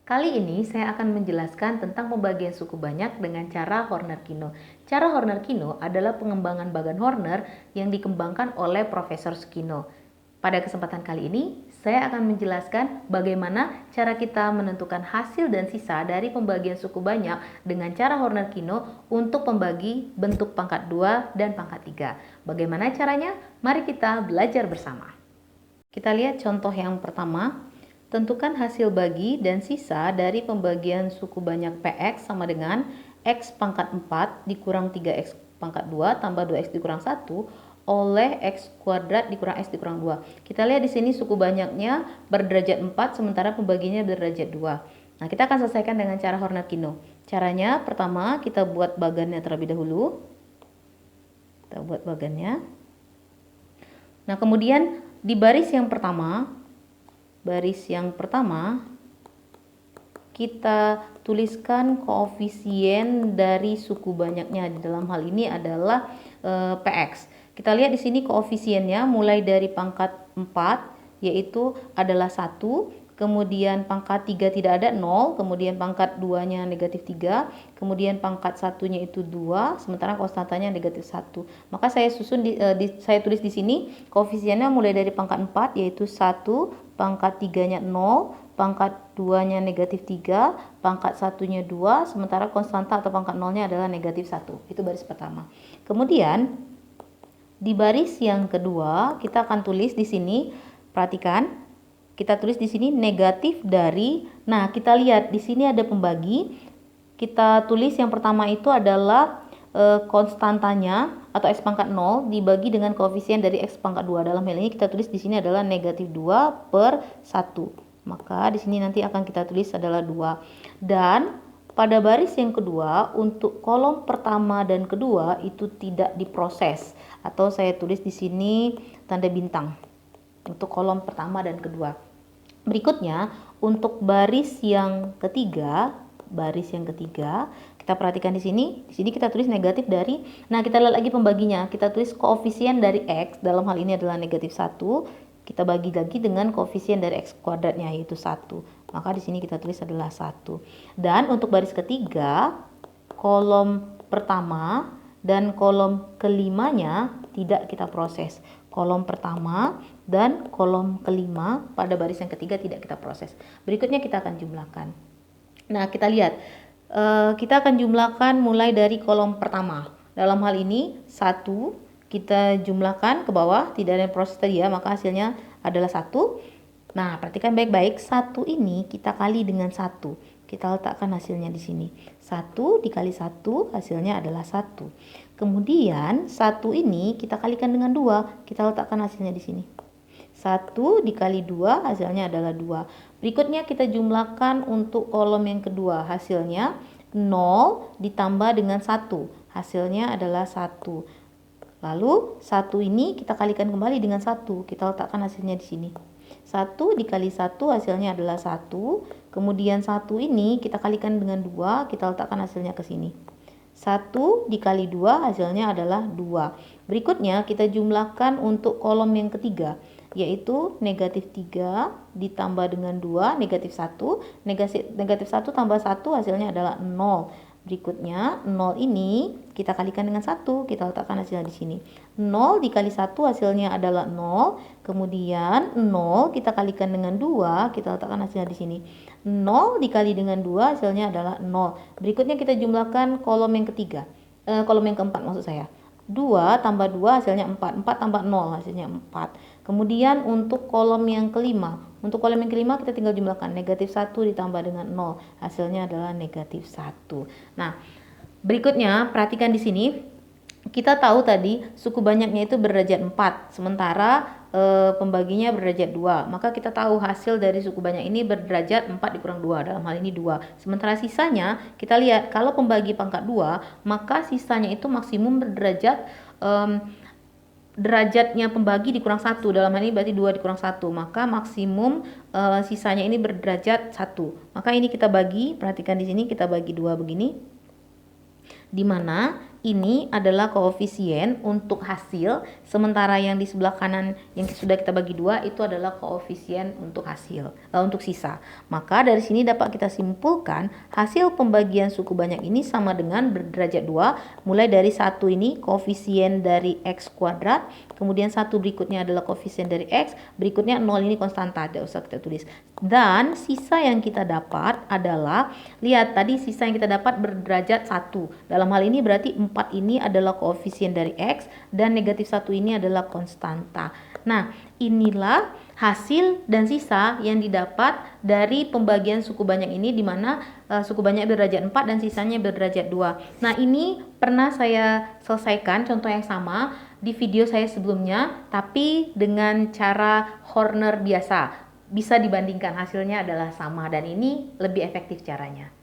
Kali ini saya akan menjelaskan tentang pembagian suku banyak dengan cara Horner-Kino. Cara Horner-Kino adalah pengembangan bagan Horner yang dikembangkan oleh Profesor Skino. Pada kesempatan kali ini, saya akan menjelaskan bagaimana cara kita menentukan hasil dan sisa dari pembagian suku banyak dengan cara Horner-Kino untuk pembagi bentuk pangkat 2 dan pangkat 3. Bagaimana caranya? Mari kita belajar bersama. Kita lihat contoh yang pertama. Tentukan hasil bagi dan sisa dari pembagian suku banyak PX sama dengan X pangkat 4 dikurang 3X pangkat 2 tambah 2X dikurang 1 oleh X kuadrat dikurang X dikurang 2. Kita lihat di sini suku banyaknya berderajat 4 sementara pembaginya berderajat 2. Nah, kita akan selesaikan dengan cara Horner-Kino. Caranya pertama kita buat bagannya terlebih dahulu. Kita buat bagannya. Nah, kemudian di baris yang pertama kita tuliskan koefisien dari suku banyaknya. Di dalam hal ini adalah PX. Kita lihat di sini koefisiennya mulai dari pangkat 4 yaitu adalah 1, kemudian pangkat 3 tidak ada 0, kemudian pangkat 2-nya negatif 3, kemudian pangkat 1-nya itu 2, sementara konstantanya negatif 1. Maka saya saya tulis di sini koefisiennya mulai dari pangkat 4 yaitu 1, pangkat 3-nya 0, pangkat 2-nya negatif 3, pangkat 1-nya 2, sementara konstanta atau pangkat 0-nya adalah negatif 1. Itu baris pertama. Kemudian di baris yang kedua kita akan tulis di sini, perhatikan, kita tulis di sini negatif dari. Nah, kita lihat di sini ada pembagi. Kita tulis yang pertama itu adalah konstantanya atau X pangkat 0 dibagi dengan koefisien dari X pangkat 2. Dalam hal ini kita tulis di sini adalah negatif 2 per 1. Maka di sini nanti akan kita tulis adalah 2. Dan pada baris yang kedua untuk kolom pertama dan kedua itu tidak diproses, atau saya tulis di sini tanda bintang untuk kolom pertama dan kedua. Berikutnya untuk baris yang ketiga, kita perhatikan di sini kita tulis negatif dari. Nah, kita lihat lagi pembaginya. Kita tulis koefisien dari X, dalam hal ini adalah negatif 1. Kita bagi lagi dengan koefisien dari X kuadratnya yaitu 1. Maka di sini kita tulis adalah 1. Dan untuk baris ketiga, kolom pertama dan kolom kelimanya tidak kita proses. Kolom pertama dan kolom kelima pada baris yang ketiga tidak kita proses. Berikutnya kita akan jumlahkan. Nah, kita lihat. Kita akan jumlahkan mulai dari kolom pertama. Dalam hal ini 1 kita jumlahkan ke bawah, tidak ada proses tadi ya, maka hasilnya adalah 1. Nah, perhatikan baik-baik, 1 ini kita kali dengan 1. Kita letakkan hasilnya di sini. 1 dikali 1 hasilnya adalah 1. Kemudian 1 ini kita kalikan dengan 2, kita letakkan hasilnya di sini. 1 dikali 2 hasilnya adalah 2. Berikutnya kita jumlahkan untuk kolom yang kedua, hasilnya 0 ditambah dengan 1, hasilnya adalah 1. Lalu 1 ini kita kalikan kembali dengan 1, kita letakkan hasilnya di sini. 1 dikali 1 hasilnya adalah 1. Kemudian 1 ini kita kalikan dengan 2, kita letakkan hasilnya ke sini. 1 dikali 2 hasilnya adalah 2. Berikutnya kita jumlahkan untuk kolom yang ketiga, yaitu negatif 3 ditambah dengan 2, negatif 1. Negatif 1 tambah 1 hasilnya adalah 0. Berikutnya 0 ini kita kalikan dengan 1, kita letakkan hasilnya di sini. 0 dikali 1 hasilnya adalah 0. Kemudian 0 kita kalikan dengan 2, kita letakkan hasilnya di sini. 0 dikali dengan 2 hasilnya adalah 0. Berikutnya kita jumlahkan kolom yang ketiga. Kolom yang keempat maksud saya. 2 tambah 2 hasilnya 4. 4 tambah 0 hasilnya 4. Kemudian untuk kolom yang kelima. Untuk kolom yang kelima kita tinggal jumlahkan. Negatif 1 ditambah dengan 0. Hasilnya adalah negatif 1. Nah, berikutnya perhatikan di sini. Kita tahu tadi suku banyaknya itu berderajat 4. Sementara pembaginya berderajat 2. Maka kita tahu hasil dari suku banyak ini berderajat 4 dikurang 2. Dalam hal ini 2. Sementara sisanya kita lihat kalau pembagi pangkat 2, maka sisanya itu maksimum berderajat derajatnya pembagi dikurang 1. Dalam hal ini berarti 2 dikurang 1. Maka maksimum sisanya ini berderajat 1. Maka ini kita bagi, perhatikan di sini kita bagi 2 begini. Di mana ini adalah koefisien untuk hasil, sementara yang di sebelah kanan yang sudah kita bagi dua itu adalah koefisien untuk hasil, untuk sisa. Maka dari sini dapat kita simpulkan hasil pembagian suku banyak ini sama dengan berderajat 2, mulai dari 1 ini koefisien dari X kuadrat, kemudian 1 berikutnya adalah koefisien dari X, berikutnya 0 ini konstanta, tidak usah kita tulis. Dan sisa yang kita dapat adalah, lihat tadi sisa yang kita dapat berderajat 1. Dalam hal ini berarti 4 ini adalah koefisien dari X dan negatif 1 ini adalah konstanta. Nah, inilah hasil dan sisa yang didapat dari pembagian suku banyak ini, di mana suku banyak berderajat 4 dan sisanya berderajat 2. Nah, ini pernah saya selesaikan contoh yang sama di video saya sebelumnya, tapi dengan cara Horner biasa. Bisa dibandingkan, hasilnya adalah sama dan ini lebih efektif caranya.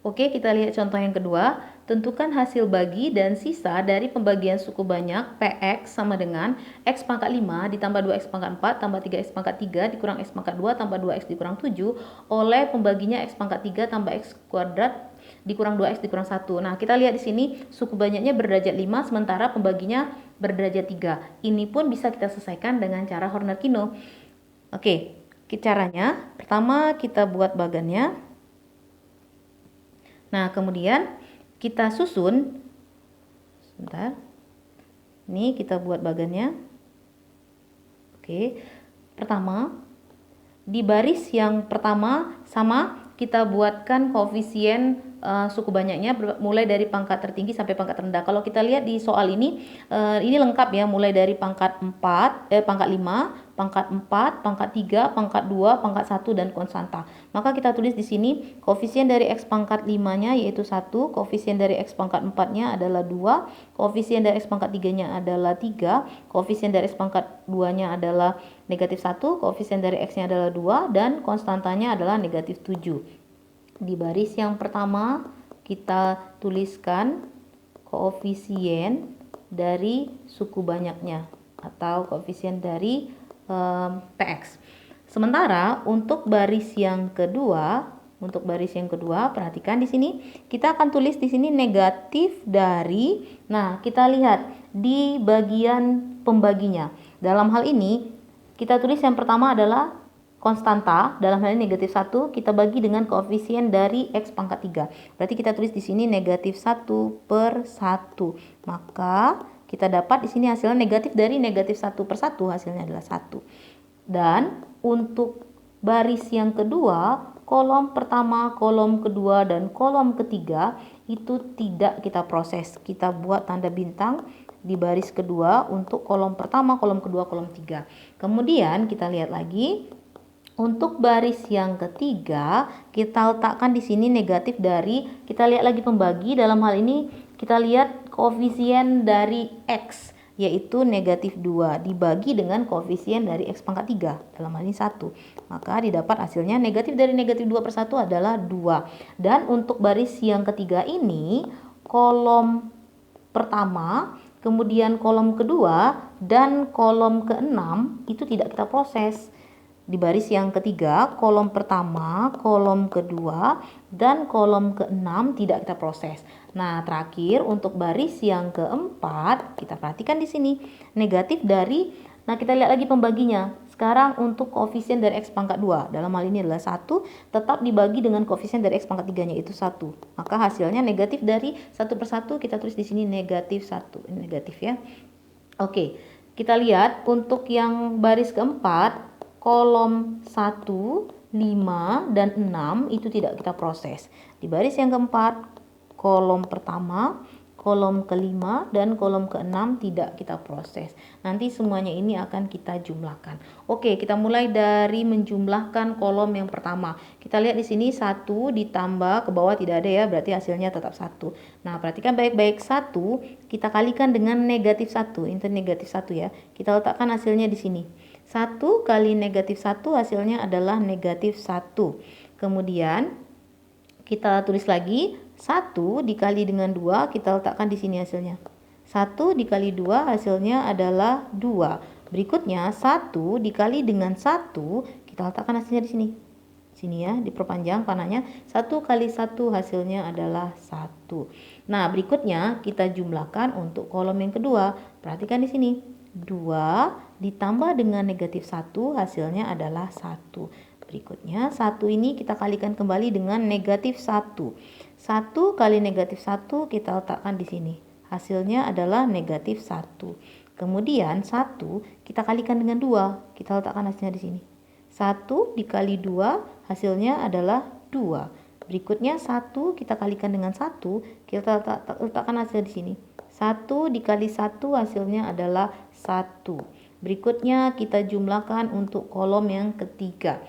Oke, kita lihat contoh yang kedua. Tentukan hasil bagi dan sisa dari pembagian suku banyak PX sama dengan X pangkat 5 ditambah 2X pangkat 4 tambah 3X pangkat 3 dikurang X pangkat 2 tambah 2X dikurang 7 oleh pembaginya X pangkat 3 tambah X kuadrat dikurang 2X dikurang 1. Nah, kita lihat di sini suku banyaknya berderajat 5 sementara pembaginya berderajat 3. Ini pun bisa kita selesaikan dengan cara Horner-Kino. Oke, caranya pertama kita buat bagannya. Nah, kemudian kita susun, sebentar, ini kita buat bagannya. Oke, pertama, di baris yang pertama sama kita buatkan koefisien suku banyaknya mulai dari pangkat tertinggi sampai pangkat terendah. Kalau kita lihat di soal ini lengkap ya, mulai dari pangkat 4, pangkat 5, pangkat 4, pangkat 3, pangkat 2, pangkat 1 dan konstanta. Maka kita tulis di sini koefisien dari X pangkat 5-nya yaitu 1, koefisien dari X pangkat 4-nya adalah 2, koefisien dari X pangkat 3-nya adalah 3, koefisien dari X pangkat 2-nya adalah negatif 1, koefisien dari X-nya adalah 2, dan konstantanya adalah negatif 7. Di baris yang pertama kita tuliskan koefisien dari suku banyaknya atau koefisien dari PX. Sementara untuk baris yang kedua, perhatikan di sini kita akan tulis di sini negatif dari. Nah, kita lihat di bagian pembaginya. Dalam hal ini kita tulis yang pertama adalah konstanta, dalam hal ini negatif 1, kita bagi dengan koefisien dari X pangkat 3. Berarti kita tulis di sini negatif 1 per 1. Maka kita dapat di sini hasilnya negatif dari negatif 1 per 1, hasilnya adalah 1. Dan untuk baris yang kedua, kolom pertama, kolom kedua, dan kolom ketiga itu tidak kita proses. Kita buat tanda bintang di baris kedua untuk kolom pertama, kolom kedua, kolom 3. Kemudian kita lihat lagi. Untuk baris yang ketiga, kita letakkan di sini negatif dari, kita lihat lagi pembagi, dalam hal ini kita lihat koefisien dari X, yaitu negatif 2, dibagi dengan koefisien dari X pangkat 3, dalam hal ini 1. Maka didapat hasilnya negatif dari negatif 2 per 1 adalah 2. Dan untuk baris yang ketiga ini, kolom pertama, kemudian kolom kedua, dan kolom keenam itu tidak kita proses. Di baris yang ketiga, kolom pertama, kolom kedua, dan kolom keenam tidak kita proses. Nah, terakhir untuk baris yang keempat, kita perhatikan di sini negatif dari. Nah, kita lihat lagi pembaginya. Sekarang untuk koefisien dari X pangkat 2, dalam hal ini adalah 1, tetap dibagi dengan koefisien dari X pangkat 3-nya yaitu 1. Maka hasilnya negatif dari 1 per 1, kita tulis di sini negatif 1. Ini negatif ya. Oke, kita lihat untuk yang baris keempat, kolom 1, 5, dan 6 itu tidak kita proses. Di baris yang keempat, kolom pertama, kolom kelima, dan kolom keenam tidak kita proses. Nanti semuanya ini akan kita jumlahkan. Oke, kita mulai dari menjumlahkan kolom yang pertama. Kita lihat di sini 1 ditambah ke bawah tidak ada ya, berarti hasilnya tetap 1. Nah, perhatikan baik-baik, 1 kita kalikan dengan negatif 1. Ini negatif 1 ya. Kita letakkan hasilnya di sini. 1 kali negatif 1 hasilnya adalah negatif 1. Kemudian kita tulis lagi 1 dikali dengan 2, kita letakkan di sini hasilnya. 1 dikali 2 hasilnya adalah 2. Berikutnya 1 dikali dengan 1, kita letakkan hasilnya di sini. Sini ya, diperpanjang panahnya. 1 kali 1 hasilnya adalah 1. Nah, berikutnya kita jumlahkan untuk kolom yang kedua. Perhatikan di sini. 2 ditambah dengan negatif 1 hasilnya adalah 1. Berikutnya 1 ini kita kalikan kembali dengan negatif 1. 1 kali negatif 1 kita letakkan di sini. Hasilnya adalah negatif 1. Kemudian 1 kita kalikan dengan 2. Kita letakkan hasilnya di sini. 1 dikali 2 hasilnya adalah 2. Berikutnya 1 kita kalikan dengan 1. Kita letakkan hasilnya di sini. 1 dikali 1 hasilnya adalah 1. Berikutnya kita jumlahkan untuk kolom yang ketiga.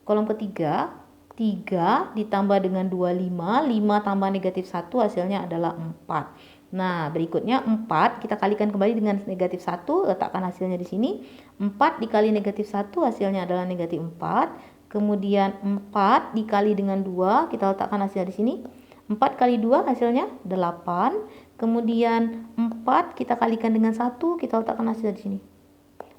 Kolom ketiga, 3 ditambah dengan 25, 5 tambah negatif 1 hasilnya adalah 4. Nah, berikutnya 4 kita kalikan kembali dengan negatif 1, letakkan hasilnya di sini. 4 dikali negatif 1 hasilnya adalah negatif 4. Kemudian 4 dikali dengan 2, kita letakkan hasilnya di sini. 4 kali 2 hasilnya 8. Kemudian 4 kita kalikan dengan 1, kita letakkan hasilnya di sini.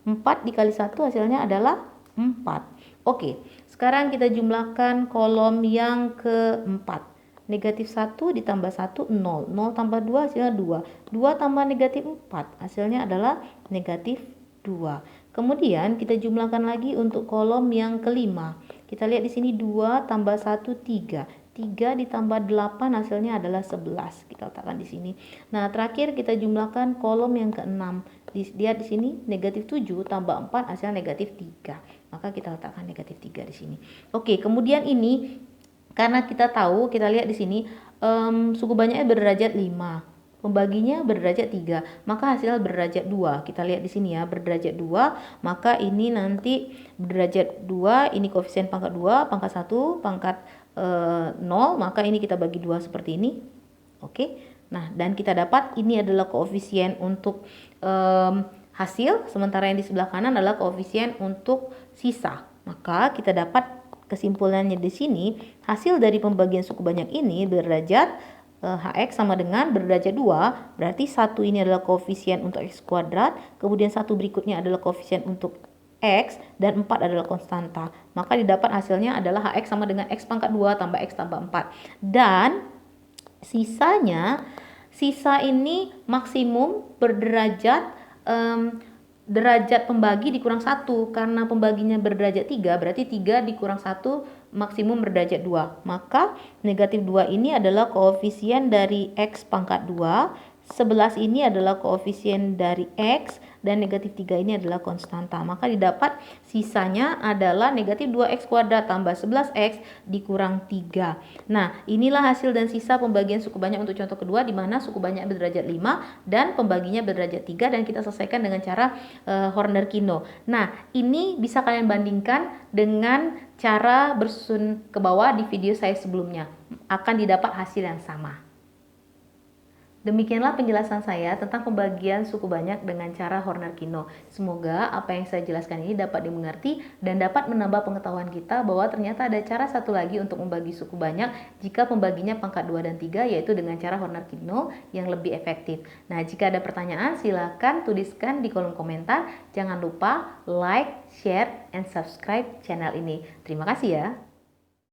4 dikali 1 hasilnya adalah 4. Oke, sekarang kita jumlahkan kolom yang keempat. Negatif 1 ditambah 1, 0. 0 tambah 2 hasilnya 2. 2 tambah negatif 4 hasilnya adalah negatif 2. Kemudian kita jumlahkan lagi untuk kolom yang kelima. Kita lihat di sini 2 tambah 1, 3. 3 ditambah 8 hasilnya adalah 11. Kita letakkan di sini. Nah, terakhir kita jumlahkan kolom yang keenam. Lihat di sini negatif 7 tambah 4 hasilnya negatif 3. Maka kita letakkan negatif 3 di sini. Oke, kemudian ini karena kita tahu, kita lihat di sini suku banyaknya berderajat 5. Pembaginya berderajat 3, maka hasil berderajat 2. Kita lihat di sini ya, berderajat 2, maka ini nanti berderajat 2, ini koefisien pangkat 2, pangkat 1, pangkat 0, maka ini kita bagi 2 seperti ini. Oke. Nah, dan kita dapat ini adalah koefisien untuk hasil, sementara yang di sebelah kanan adalah koefisien untuk sisa. Maka kita dapat kesimpulannya di sini, hasil dari pembagian suku banyak ini berderajat Hx sama dengan berderajat 2, berarti 1 ini adalah koefisien untuk X kuadrat, kemudian 1 berikutnya adalah koefisien untuk X, dan 4 adalah konstanta. Maka didapat hasilnya adalah Hx sama dengan X pangkat 2 tambah X tambah 4. Dan sisa ini maksimum berderajat derajat pembagi dikurang 1, karena pembaginya berderajat 3, berarti 3 dikurang 1 maksimum berderajat 2. Maka negatif 2 ini adalah koefisien dari X pangkat 2, 11 ini adalah koefisien dari X, dan negatif 3 ini adalah konstanta. Maka didapat sisanya adalah negatif 2X kuadrat tambah 11X dikurang 3. Nah, inilah hasil dan sisa pembagian suku banyak untuk contoh kedua, di mana suku banyak berderajat 5 dan pembaginya berderajat 3, dan kita selesaikan dengan cara Horner-Kino. Nah, ini bisa kalian bandingkan dengan cara bersusun ke bawah di video saya sebelumnya. Akan didapat hasil yang sama. Demikianlah penjelasan saya tentang pembagian suku banyak dengan cara Horner-Kino. Semoga apa yang saya jelaskan ini dapat dimengerti dan dapat menambah pengetahuan kita bahwa ternyata ada cara satu lagi untuk membagi suku banyak jika pembaginya pangkat 2 dan 3, yaitu dengan cara Horner-Kino yang lebih efektif. Nah, jika ada pertanyaan silakan tuliskan di kolom komentar. Jangan lupa like, share, and subscribe channel ini. Terima kasih ya.